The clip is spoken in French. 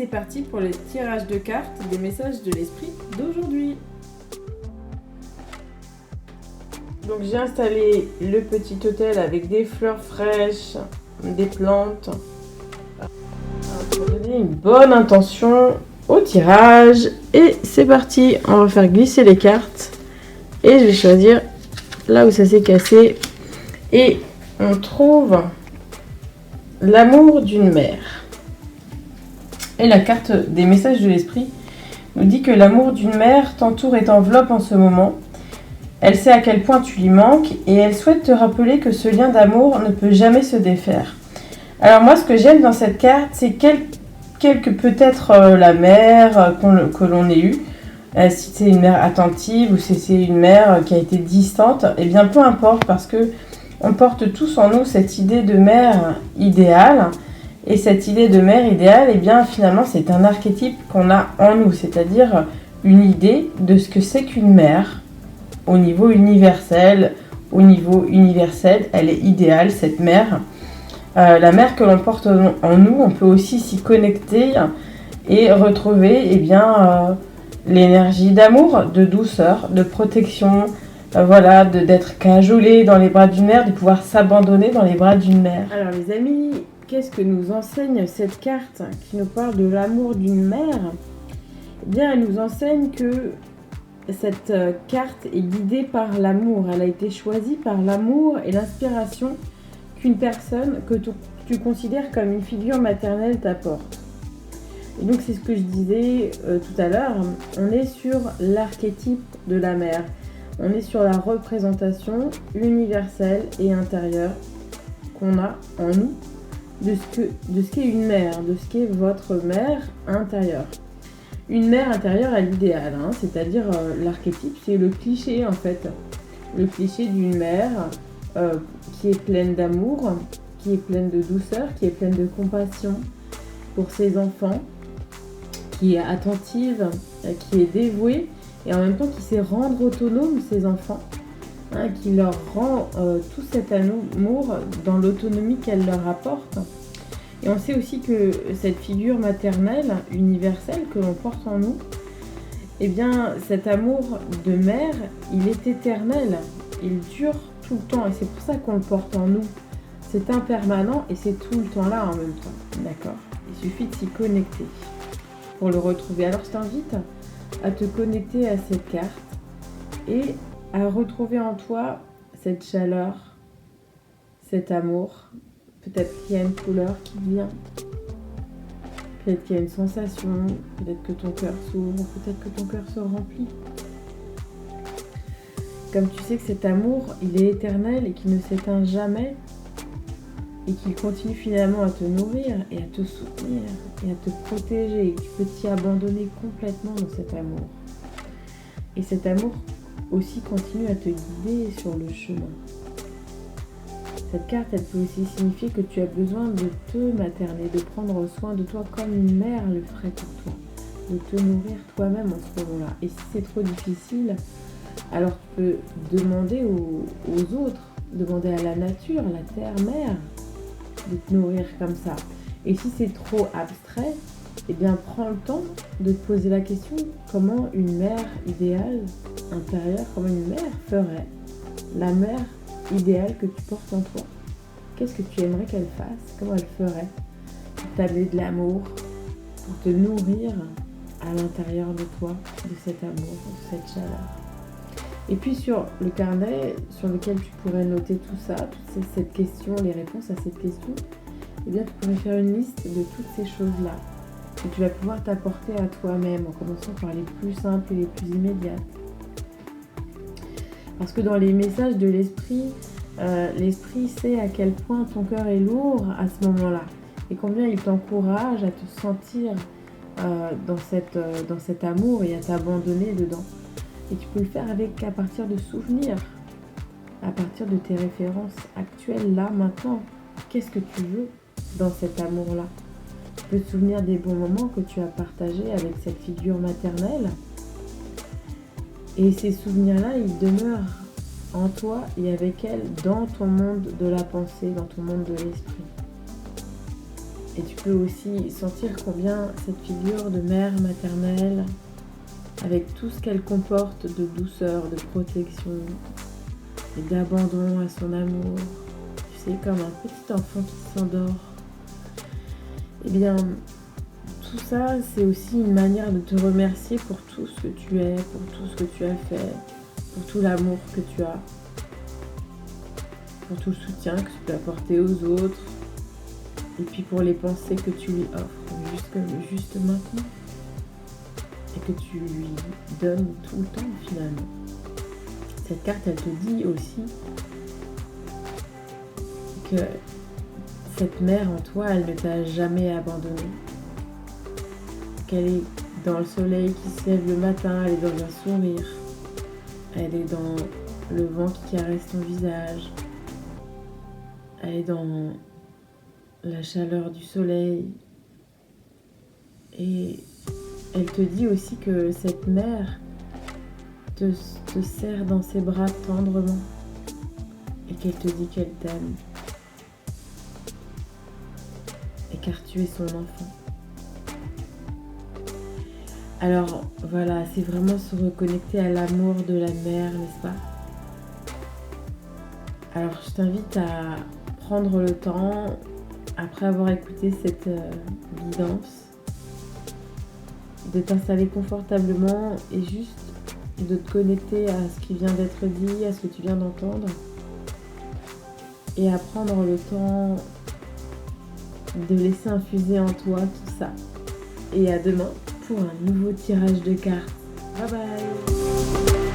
parti pour le tirage de cartes des messages de l'esprit d'aujourd'hui. Donc j'ai installé le petit hôtel avec des fleurs fraîches, des plantes, pour donner une bonne intention au tirage. Et c'est parti, on va faire glisser les cartes et je vais choisir là où ça s'est cassé. Et on trouve l'amour d'une mère. Et la carte des messages de l'esprit nous dit que l'amour d'une mère t'entoure et t'enveloppe en ce moment. Elle sait à quel point tu lui manques et elle souhaite te rappeler que ce lien d'amour ne peut jamais se défaire. Alors moi, ce que j'aime dans cette carte, c'est que peut-être la mère que l'on ait eue, si c'est une mère attentive ou si c'est une mère qui a été distante, eh bien peu importe, parce que on porte tous en nous cette idée de mère idéale. Et cette idée de mère idéale, eh bien finalement c'est un archétype qu'on a en nous, c'est-à-dire une idée de ce que c'est qu'une mère au niveau universel. Au niveau universel, elle est idéale, cette mère. La mère que l'on porte en nous, on peut aussi s'y connecter et retrouver l'énergie d'amour, de douceur, de protection, d'être cajolé dans les bras d'une mère, de pouvoir s'abandonner dans les bras d'une mère. Alors les amis, qu'est-ce que nous enseigne cette carte qui nous parle de l'amour d'une mère ? Eh bien, elle nous enseigne que cette carte est guidée par l'amour. Elle a été choisie par l'amour et l'inspiration qu'une personne que tu considères comme une figure maternelle t'apporte. Et donc, c'est ce que je disais tout à l'heure. On est sur l'archétype de la mère. On est sur la représentation universelle et intérieure qu'on a en nous de ce qu'est une mère, de ce qu'est votre mère intérieure. Une mère intérieure à l'idéal, c'est-à-dire l'archétype, c'est le cliché en fait. Le cliché d'une mère qui est pleine d'amour, qui est pleine de douceur, qui est pleine de compassion pour ses enfants, qui est attentive, qui est dévouée et en même temps qui sait rendre autonome ses enfants, qui leur rend tout cet amour dans l'autonomie qu'elle leur apporte. Et on sait aussi que cette figure maternelle universelle que l'on porte en nous, eh bien cet amour de mère, il est éternel, il dure tout le temps et c'est pour ça qu'on le porte en nous. C'est impermanent et c'est tout le temps là en même temps, d'accord ? Il suffit de s'y connecter pour le retrouver. Alors je t'invite à te connecter à cette carte et à retrouver en toi cette chaleur, cet amour. Peut-être qu'il y a une couleur qui vient, peut-être qu'il y a une sensation, peut-être que ton cœur s'ouvre, peut-être que ton cœur se remplit. Comme tu sais que cet amour, il est éternel et qu'il ne s'éteint jamais et qu'il continue finalement à te nourrir et à te soutenir et à te protéger et que tu peux t'y abandonner complètement dans cet amour. Et cet amour aussi continue à te guider sur le chemin. Cette carte, elle peut aussi signifier que tu as besoin de te materner, de prendre soin de toi comme une mère le ferait pour toi, de te nourrir toi-même en ce moment-là. Et si c'est trop difficile, alors tu peux demander aux autres, demander à la nature, à la terre-mère, de te nourrir comme ça. Et si c'est trop abstrait, eh bien prends le temps de te poser la question comment une mère idéale intérieure, comment une mère ferait, la mère idéal que tu portes en toi. Qu'est-ce que tu aimerais qu'elle fasse ? Comment elle ferait pour t'amener de l'amour, pour te nourrir à l'intérieur de toi, de cet amour, de cette chaleur. Et puis sur le carnet sur lequel tu pourrais noter tout ça, toute cette question, les réponses à cette question, eh bien tu pourrais faire une liste de toutes ces choses-là que tu vas pouvoir t'apporter à toi-même en commençant par les plus simples et les plus immédiates. Parce que dans les messages de l'esprit, l'esprit sait à quel point ton cœur est lourd à ce moment-là et combien il t'encourage à te sentir dans cet amour et à t'abandonner dedans. Et tu peux le faire à partir de souvenirs, à partir de tes références actuelles, là, maintenant. Qu'est-ce que tu veux dans cet amour-là ? Tu peux te souvenir des bons moments que tu as partagés avec cette figure maternelle. Et ces souvenirs-là, ils demeurent en toi et avec elle dans ton monde de la pensée, dans ton monde de l'esprit. Et tu peux aussi sentir combien cette figure de mère maternelle, avec tout ce qu'elle comporte de douceur, de protection et d'abandon à son amour, tu sais, comme un petit enfant qui s'endort, eh bien, tout ça, c'est aussi une manière de te remercier pour tout ce que tu es, pour tout ce que tu as fait, pour tout l'amour que tu as, pour tout le soutien que tu peux apporter aux autres, et puis pour les pensées que tu lui offres juste maintenant, et que tu lui donnes tout le temps finalement. Cette carte, elle te dit aussi que cette mère en toi, elle ne t'a jamais abandonné. Qu'elle est dans le soleil qui se lève le matin, elle est dans un sourire, elle est dans le vent qui caresse ton visage, elle est dans la chaleur du soleil. Et elle te dit aussi que cette mère te serre dans ses bras tendrement et qu'elle te dit qu'elle t'aime. Et car tu es son enfant. Alors voilà, c'est vraiment se reconnecter à l'amour de la mère, n'est-ce pas? Alors je t'invite à prendre le temps, après avoir écouté cette guidance, de t'installer confortablement et juste de te connecter à ce qui vient d'être dit, à ce que tu viens d'entendre, et à prendre le temps de laisser infuser en toi tout ça. Et à demain pour un nouveau tirage de cartes. Bye bye!